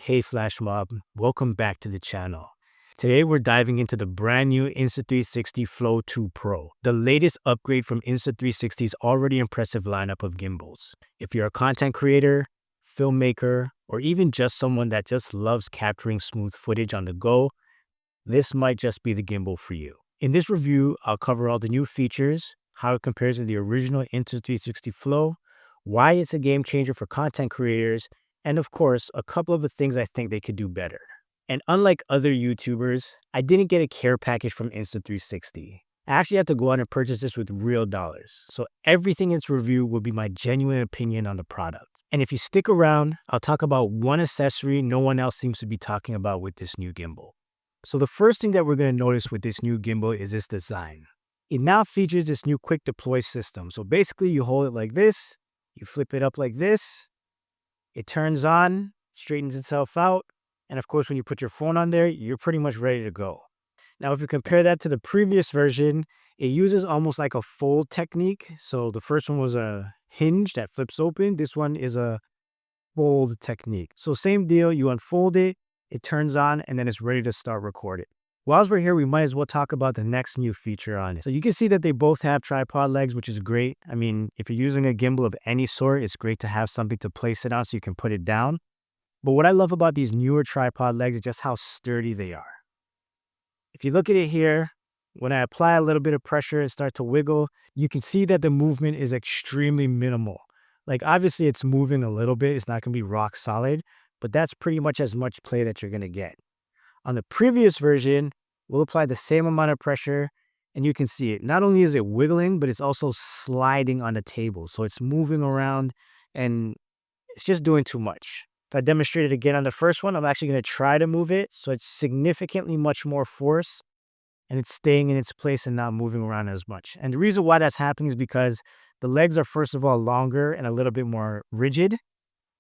Hey Flash Mob, welcome back to the channel. Today we're diving into the brand new Insta360 Flow Pro, the latest upgrade from Insta360's already impressive lineup of gimbals. If you're a content creator, filmmaker, or even just someone that just loves capturing smooth footage on the go, this might just be the gimbal for you. In this review, I'll cover all the new features, how it compares to the original Insta360 Flow, why it's a game changer for content creators, and of course, a couple of the things I think they could do better. And unlike other YouTubers, I didn't get a care package from Insta360. I actually had to go out and purchase this with real dollars. So everything in this review will be my genuine opinion on the product. And if you stick around, I'll talk about one accessory no one else seems to be talking about with this new gimbal. So the first thing that we're going to notice with this new gimbal is this design. It now features this new quick deploy system. So basically you hold it like this, you flip it up like this, it turns on, straightens itself out, and of course when you put your phone on there, you're pretty much ready to go. Now if you compare that to the previous version, it uses almost like a fold technique. So the first one was a hinge that flips open. This one is a fold technique. So same deal, you unfold it, it turns on, and then it's ready to start recording. While we're here, we might as well talk about the next new feature on it. So you can see that they both have tripod legs, which is great. I mean, if you're using a gimbal of any sort, it's great to have something to place it on so you can put it down. But what I love about these newer tripod legs is just how sturdy they are. If you look at it here, when I apply a little bit of pressure and start to wiggle, you can see that the movement is extremely minimal. Like obviously it's moving a little bit, it's not gonna be rock solid, but that's pretty much as much play that you're gonna get. On the previous version, we'll apply the same amount of pressure and you can see it. Not only is it wiggling, but it's also sliding on the table. So it's moving around and it's just doing too much. If I demonstrate it again on the first one, I'm actually going to try to move it. So it's significantly much more force and it's staying in its place and not moving around as much. And the reason why that's happening is because the legs are first of all longer and a little bit more rigid.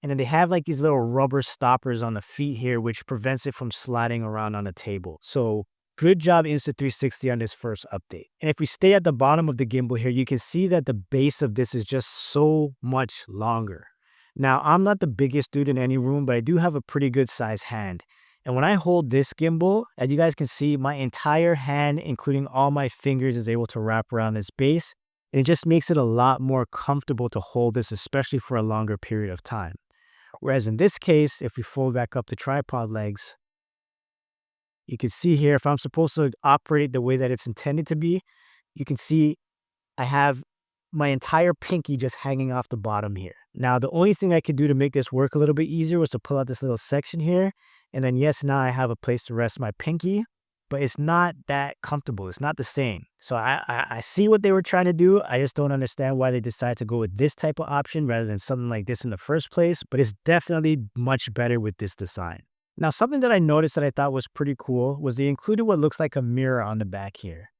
And then they have like these little rubber stoppers on the feet here, which prevents it from sliding around on the table. So good job Insta360 on this first update. And if we stay at the bottom of the gimbal here, you can see that the base of this is just so much longer. Now, I'm not the biggest dude in any room, but I do have a pretty good size hand. And when I hold this gimbal, as you guys can see, my entire hand, including all my fingers, is able to wrap around this base. And it just makes it a lot more comfortable to hold this, especially for a longer period of time. Whereas in this case, if we fold back up the tripod legs, you can see here, if I'm supposed to operate the way that it's intended to be, you can see I have my entire pinky just hanging off the bottom here. Now, the only thing I could do to make this work a little bit easier was to pull out this little section here. And then yes, now I have a place to rest my pinky, but it's not that comfortable. It's not the same. So I see what they were trying to do. I just don't understand why they decided to go with this type of option rather than something like this in the first place, but it's definitely much better with this design. Now, something that I noticed that I thought was pretty cool was they included what looks like a mirror on the back here.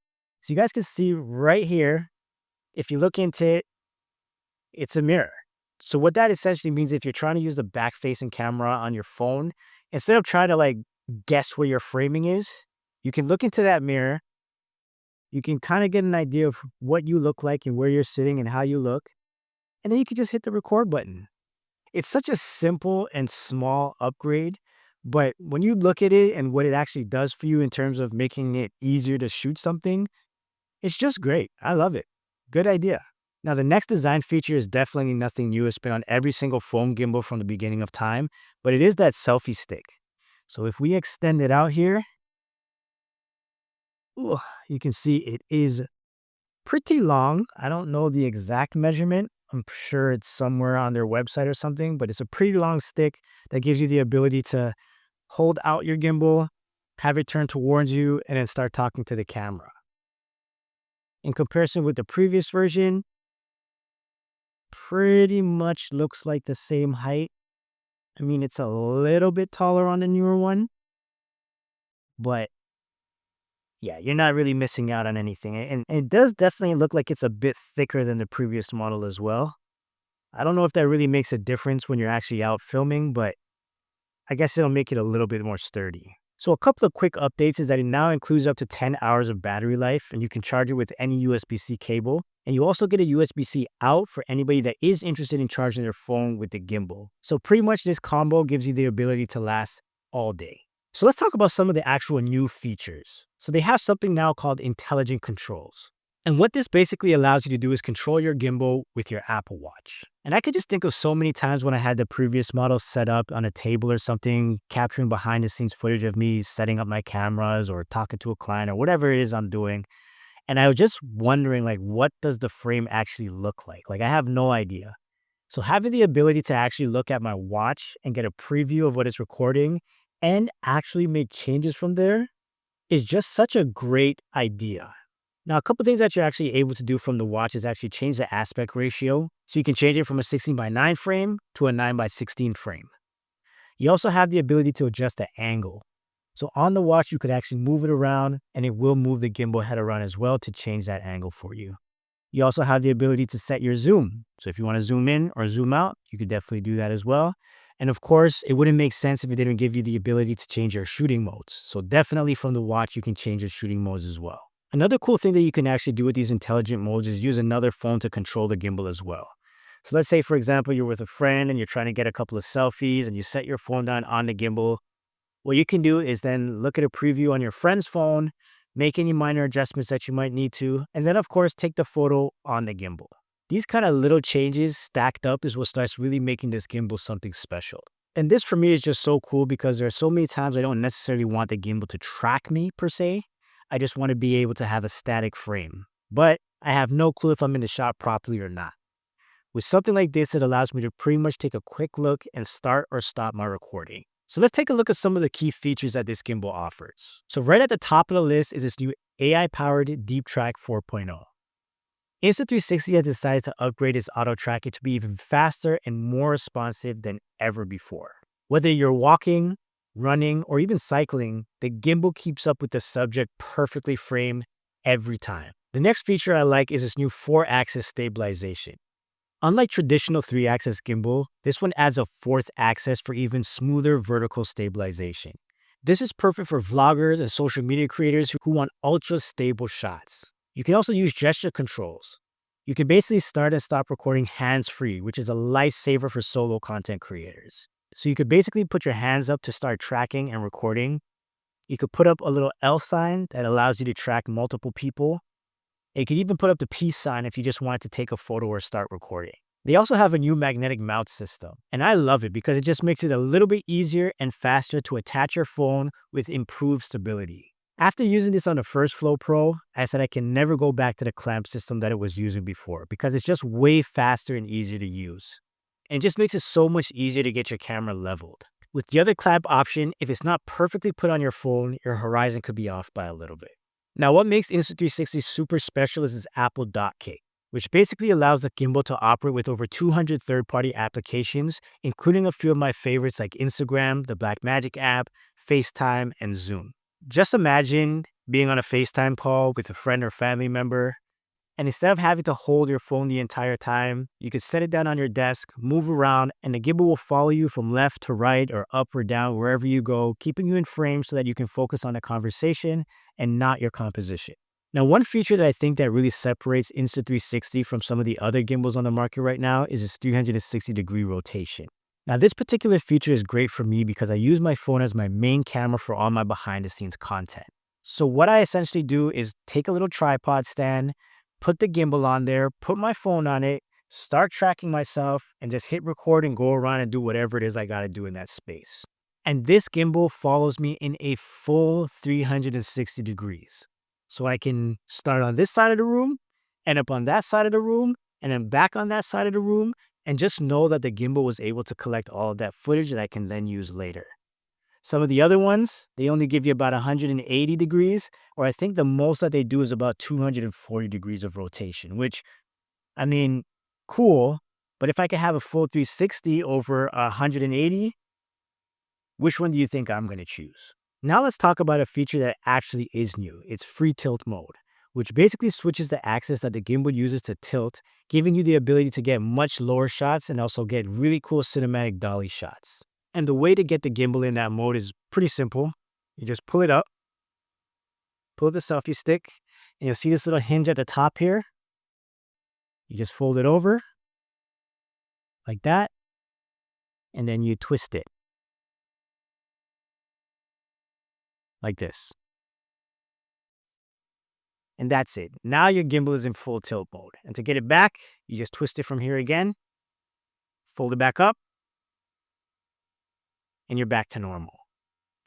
So you guys can see right here, if you look into it, it's a mirror. So what that essentially means, if you're trying to use the back-facing camera on your phone, instead of trying to like guess where your framing is, you can look into that mirror. You can kind of get an idea of what you look like and where you're sitting and how you look. And then you can just hit the record button. It's such a simple and small upgrade, but when you look at it and what it actually does for you in terms of making it easier to shoot something, it's just great. I love it. Good idea. Now, the next design feature is definitely nothing new. It's been on every single phone gimbal from the beginning of time, but it is that selfie stick. So if we extend it out here, you can see it is pretty long. I don't know the exact measurement. I'm sure it's somewhere on their website or something, but it's a pretty long stick that gives you the ability to hold out your gimbal, have it turn towards you, and then start talking to the camera. In comparison with the previous version, pretty much looks like the same height. I mean, it's a little bit taller on the newer one, but yeah, you're not really missing out on anything. And it does definitely look like it's a bit thicker than the previous model as well. I don't know if that really makes a difference when you're actually out filming, but I guess it'll make it a little bit more sturdy. So a couple of quick updates is that it now includes up to 10 hours of battery life, and you can charge it with any USB-C cable. And you also get a USB-C out for anybody that is interested in charging their phone with the gimbal. So pretty much this combo gives you the ability to last all day. So let's talk about some of the actual new features. So they have something now called intelligent controls. And what this basically allows you to do is control your gimbal with your Apple Watch. And I could just think of so many times when I had the previous model set up on a table or something, capturing behind the scenes footage of me setting up my cameras or talking to a client or whatever it is I'm doing. And I was just wondering, like, what does the frame actually look like? Like, I have no idea. So having the ability to actually look at my watch and get a preview of what it's recording and actually make changes from there is just such a great idea. Now, a couple things that you're actually able to do from the watch is actually change the aspect ratio. So you can change it from a 16:9 frame to a 9:16 frame. You also have the ability to adjust the angle. So on the watch, you could actually move it around and it will move the gimbal head around as well to change that angle for you. You also have the ability to set your zoom. So if you want to zoom in or zoom out, you could definitely do that as well. And of course, it wouldn't make sense if it didn't give you the ability to change your shooting modes. So definitely from the watch, you can change your shooting modes as well. Another cool thing that you can actually do with these intelligent modes is use another phone to control the gimbal as well. So let's say, for example, you're with a friend and you're trying to get a couple of selfies and you set your phone down on the gimbal. What you can do is then look at a preview on your friend's phone, make any minor adjustments that you might need to, and then of course take the photo on the gimbal. These kind of little changes stacked up is what starts really making this gimbal something special. And this for me is just so cool because there are so many times I don't necessarily want the gimbal to track me per se. I just want to be able to have a static frame. But I have no clue if I'm in the shot properly or not. With something like this, it allows me to pretty much take a quick look and start or stop my recording. So let's take a look at some of the key features that this gimbal offers. So right at the top of the list is this new AI-powered Deep Track 4.0. Insta360 has decided to upgrade its auto tracking to be even faster and more responsive than ever before. Whether you're walking, running, or even cycling, the gimbal keeps up with the subject perfectly framed every time. The next feature I like is this new 4-axis stabilization. Unlike traditional 3-axis gimbal, this one adds a 4th axis for even smoother vertical stabilization. This is perfect for vloggers and social media creators who want ultra stable shots. You can also use gesture controls. You can basically start and stop recording hands-free, which is a lifesaver for solo content creators. So you could basically put your hands up to start tracking and recording. You could put up a little L sign that allows you to track multiple people. You could even put up the peace sign if you just wanted to take a photo or start recording. They also have a new magnetic mount system, and I love it because it just makes it a little bit easier and faster to attach your phone with improved stability. After using this on the first Flow Pro, I said I can never go back to the clamp system that it was using before because it's just way faster and easier to use. And it just makes it so much easier to get your camera leveled. With the other clamp option, if it's not perfectly put on your phone, your horizon could be off by a little bit. Now, what makes Insta360 super special is its Apple Dock Kit, which basically allows the gimbal to operate with over 200 third-party applications, including a few of my favorites like Instagram, the Blackmagic app, FaceTime, and Zoom. Just imagine being on a FaceTime call with a friend or family member, and instead of having to hold your phone the entire time, you could set it down on your desk, move around, and the gimbal will follow you from left to right or up or down wherever you go, keeping you in frame so that you can focus on the conversation and not your composition. Now, one feature that I think that really separates Insta360 from some of the other gimbals on the market right now is its 360-degree rotation. Now, this particular feature is great for me because I use my phone as my main camera for all my behind-the-scenes content. So what I essentially do is take a little tripod stand, put the gimbal on there, put my phone on it, start tracking myself, and just hit record and go around and do whatever it is I gotta do in that space. And this gimbal follows me in a full 360 degrees. So I can start on this side of the room, end up on that side of the room, and then back on that side of the room, and just know that the gimbal was able to collect all of that footage that I can then use later. Some of the other ones, they only give you about 180 degrees, or I think the most that they do is about 240 degrees of rotation, which, I mean, cool, but if I could have a full 360 over 180, which one do you think I'm going to choose? Now let's talk about a feature that actually is new. It's free tilt mode, which basically switches the axis that the gimbal uses to tilt, giving you the ability to get much lower shots and also get really cool cinematic dolly shots. And the way to get the gimbal in that mode is pretty simple. You just pull up the selfie stick, and you'll see this little hinge at the top here. You just fold it over like that, and then you twist it like this. And that's it. Now your gimbal is in full tilt mode. And to get it back, you just twist it from here again, fold it back up, and you're back to normal.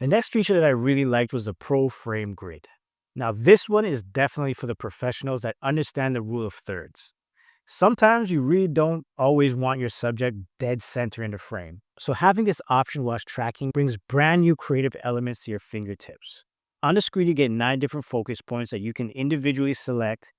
The next feature that I really liked was the Pro Frame Grid. Now this one is definitely for the professionals that understand the rule of thirds. Sometimes you really don't always want your subject dead center in the frame. So having this option whilst tracking brings brand new creative elements to your fingertips. On the screen, you get 9 different focus points that you can individually select,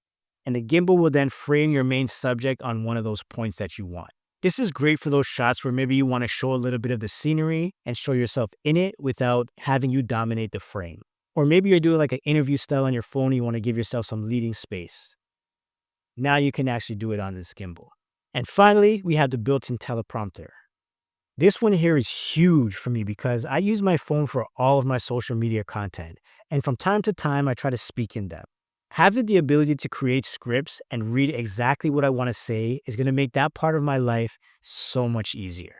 and the gimbal will then frame your main subject on one of those points that you want. This is great for those shots where maybe you want to show a little bit of the scenery and show yourself in it without having you dominate the frame. Or maybe you're doing like an interview style on your phone and you want to give yourself some leading space. Now you can actually do it on this gimbal. And finally, we have the built-in teleprompter. This one here is huge for me because I use my phone for all of my social media content, and from time to time I try to speak in them. Having the ability to create scripts and read exactly what I want to say is going to make that part of my life so much easier.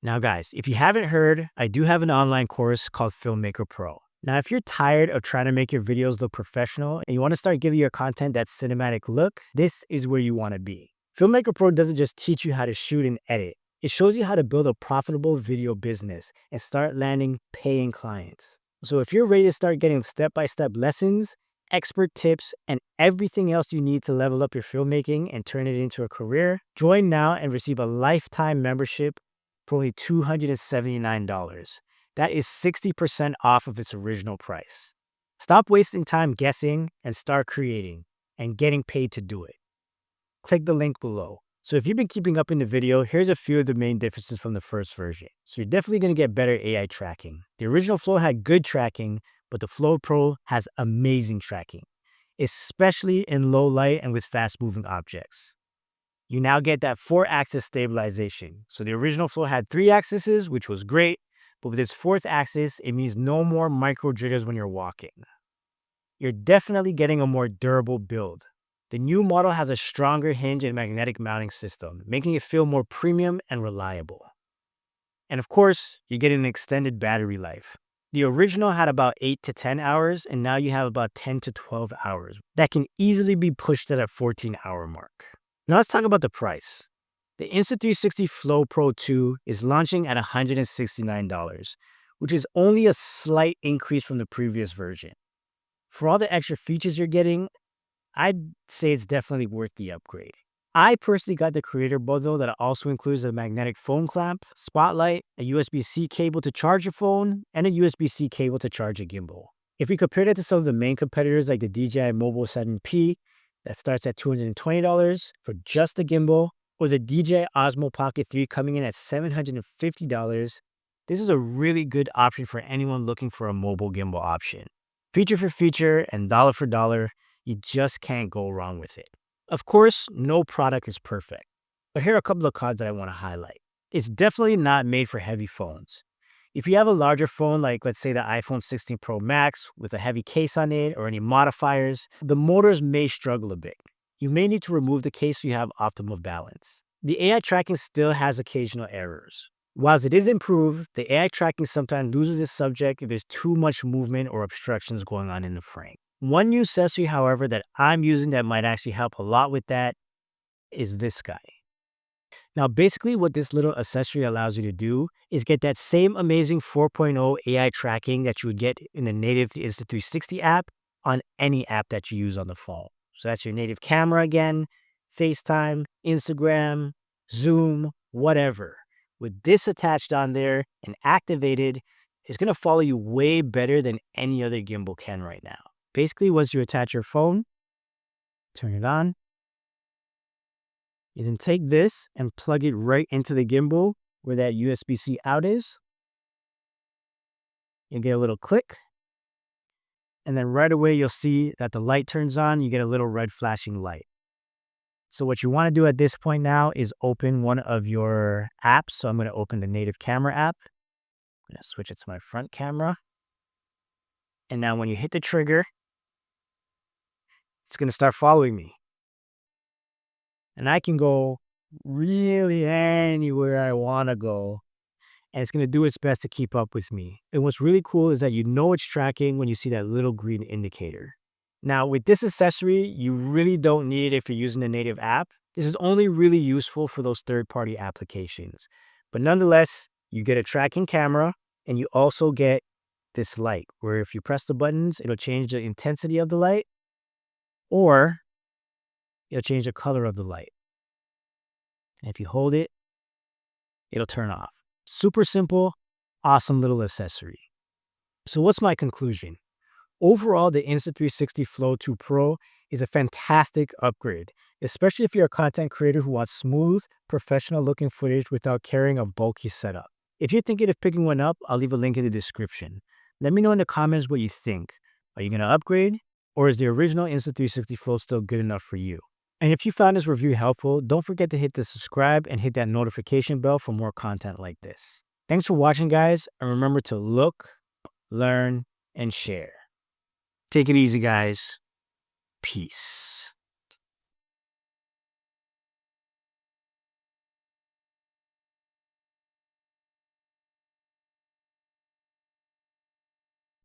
Now guys, if you haven't heard, I do have an online course called Filmmaker Pro. Now, if you're tired of trying to make your videos look professional and you want to start giving your content that cinematic look, this is where you want to be. Filmmaker Pro doesn't just teach you how to shoot and edit. It shows you how to build a profitable video business and start landing paying clients. So if you're ready to start getting step-by-step lessons, expert tips, and everything else you need to level up your filmmaking and turn it into a career, join now and receive a lifetime membership for only $279. That is 60% off of its original price. Stop wasting time guessing and start creating and getting paid to do it. Click the link below. So if you've been keeping up in the video, here's a few of the main differences from the first version. So you're definitely going to get better AI tracking. The original Flow had good tracking, but the Flow Pro has amazing tracking, especially in low light and with fast moving objects. You now get that 4-axis stabilization. So the original Flow had 3 axes, which was great, but with its 4th axis, it means no more micro jitters when you're walking. You're definitely getting a more durable build. The new model has a stronger hinge and magnetic mounting system, making it feel more premium and reliable. And of course, you're getting an extended battery life. The original had about 8 to 10 hours, and now you have about 10 to 12 hours. That can easily be pushed at a 14-hour mark. Now let's talk about the price. The Insta360 Flow Pro 2 is launching at $169, which is only a slight increase from the previous version. For all the extra features you're getting, I'd say it's definitely worth the upgrade. I personally got the creator bundle that also includes a magnetic phone clamp, spotlight, a USB-C cable to charge your phone, and a USB-C cable to charge a gimbal. If we compare that to some of the main competitors like the DJI Mobile 7P, that starts at $220 for just the gimbal, or the DJI Osmo Pocket 3 coming in at $750, this is a really good option for anyone looking for a mobile gimbal option. Feature for feature and dollar for dollar, you just can't go wrong with it. Of course, no product is perfect, but here are a couple of cons that I want to highlight. It's definitely not made for heavy phones. If you have a larger phone, like let's say the iPhone 16 Pro Max with a heavy case on it or any modifiers, the motors may struggle a bit. You may need to remove the case so you have optimal balance. The AI tracking still has occasional errors. Whilst it is improved, the AI tracking sometimes loses its subject if there's too much movement or obstructions going on in the frame. One new accessory, however, that I'm using that might actually help a lot with that is this guy. Now, basically what this little accessory allows you to do is get that same amazing 4.0 AI tracking that you would get in the native Insta360 app on any app that you use on the phone. So that's your native camera again, FaceTime, Instagram, Zoom, whatever. With this attached on there and activated, it's going to follow you way better than any other gimbal can right now. Basically, once you attach your phone, turn it on, you then take this and plug it right into the gimbal where that USB-C out is. You get a little click, and then right away you'll see that the light turns on, you get a little red flashing light. So what you want to do at this point now is open one of your apps. So I'm going to open the native camera app. I'm going to switch it to my front camera. And now when you hit the trigger, it's going to start following me. And I can go really anywhere I want to go. And it's going to do its best to keep up with me. And what's really cool is that you know it's tracking when you see that little green indicator. Now, with this accessory, you really don't need it if you're using a native app. This is only really useful for those third-party applications. But nonetheless, you get a tracking camera, and you also get this light, where if you press the buttons, it'll change the intensity of the light, or it'll change the color of the light. And if you hold it, it'll turn off. Super simple, awesome little accessory. So what's my conclusion? Overall, the Insta360 Flow 2 Pro is a fantastic upgrade, especially if you're a content creator who wants smooth, professional-looking footage without carrying a bulky setup. If you're thinking of picking one up, I'll leave a link in the description. Let me know in the comments what you think. Are you going to upgrade, or is the original Insta360 Flow still good enough for you? And if you found this review helpful, don't forget to hit the subscribe and hit that notification bell for more content like this. Thanks for watching, guys, and remember to look, learn, and share. Take it easy, guys. Peace.